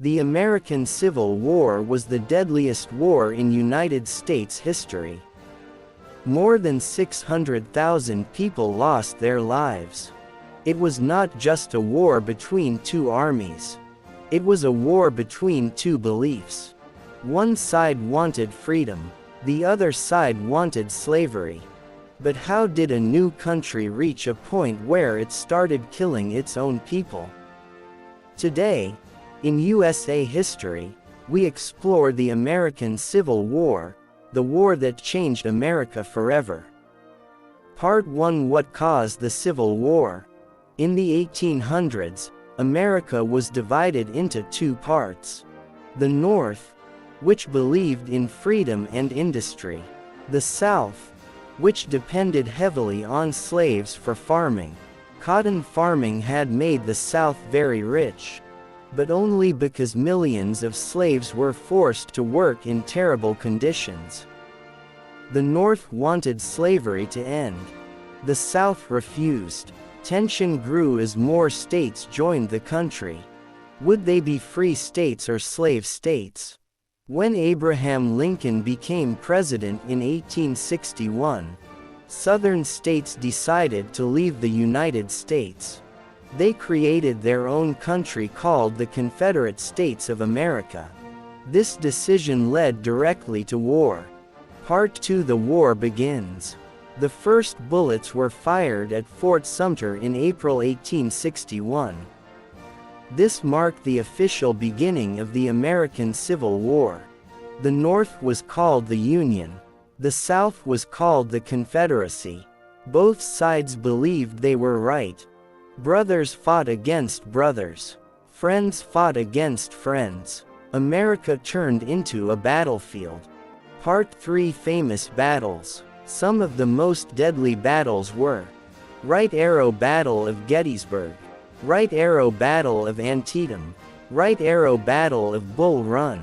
The American Civil War was the deadliest war in United States history. More than 600,000 people lost their lives. It was not just a war between two armies. It was a war between two beliefs. One side wanted freedom, the other side wanted slavery. But how did a new country reach a point where it started killing its own people? Today, in USA history, we explore the American Civil War, the war that changed America forever. Part 1: What caused the Civil War? In the 1800s, America was divided into two parts. The North, which believed in freedom and industry. The South, which depended heavily on slaves for farming. Cotton farming had made the South very rich, but only because millions of slaves were forced to work in terrible conditions. The North wanted slavery to end. The South refused. Tension grew as more states joined the country. Would they be free states or slave states? When Abraham Lincoln became president in 1861, Southern states decided to leave the United States. They created their own country called the Confederate States of America. This decision led directly to war. Part 2: The war begins. The first bullets were fired at Fort Sumter in April 1861. This marked the official beginning of the American Civil War. The North was called the Union. The South was called the Confederacy. Both sides believed they were right. Brothers fought against brothers. Friends fought against friends. America turned into a battlefield. Part 3: Famous battles. Some of the most deadly battles were: Right Arrow Battle of Gettysburg, Right Arrow Battle of Antietam, Right Arrow Battle of Bull Run.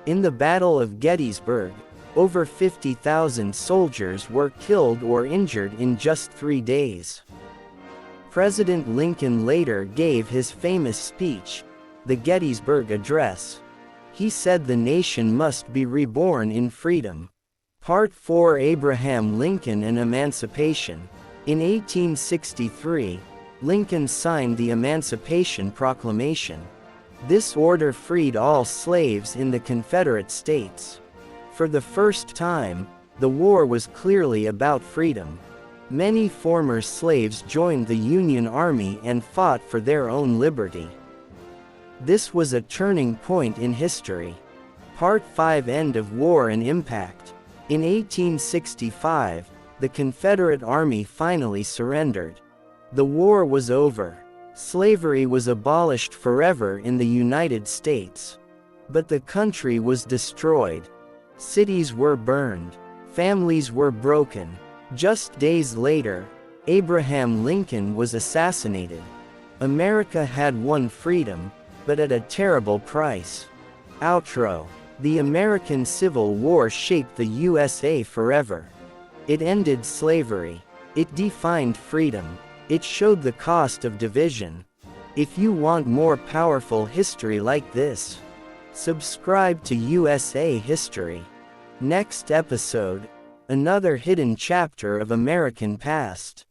In the Battle of Gettysburg, over 50,000 soldiers were killed or injured in just 3 days. President Lincoln later gave his famous speech, the Gettysburg Address. He said the nation must be reborn in freedom. Part 4: Abraham Lincoln and Emancipation. In 1863, Lincoln signed the Emancipation Proclamation. This order freed all slaves in the Confederate States. For the first time, the war was clearly about freedom. Many former slaves joined the Union Army and fought for their own liberty. This was a turning point in history. Part 5: End of War and Impact. In 1865, the Confederate Army finally surrendered. The war was over. Slavery was abolished forever in the United States. But the country was destroyed. Cities were burned. Families were broken. Just days later, Abraham Lincoln was assassinated. America had won freedom, but at a terrible price. Outro. The American Civil War shaped the USA forever. It ended slavery. It defined freedom. It showed the cost of division. If you want more powerful history like this, subscribe to USA History. Next episode: another hidden chapter of American past.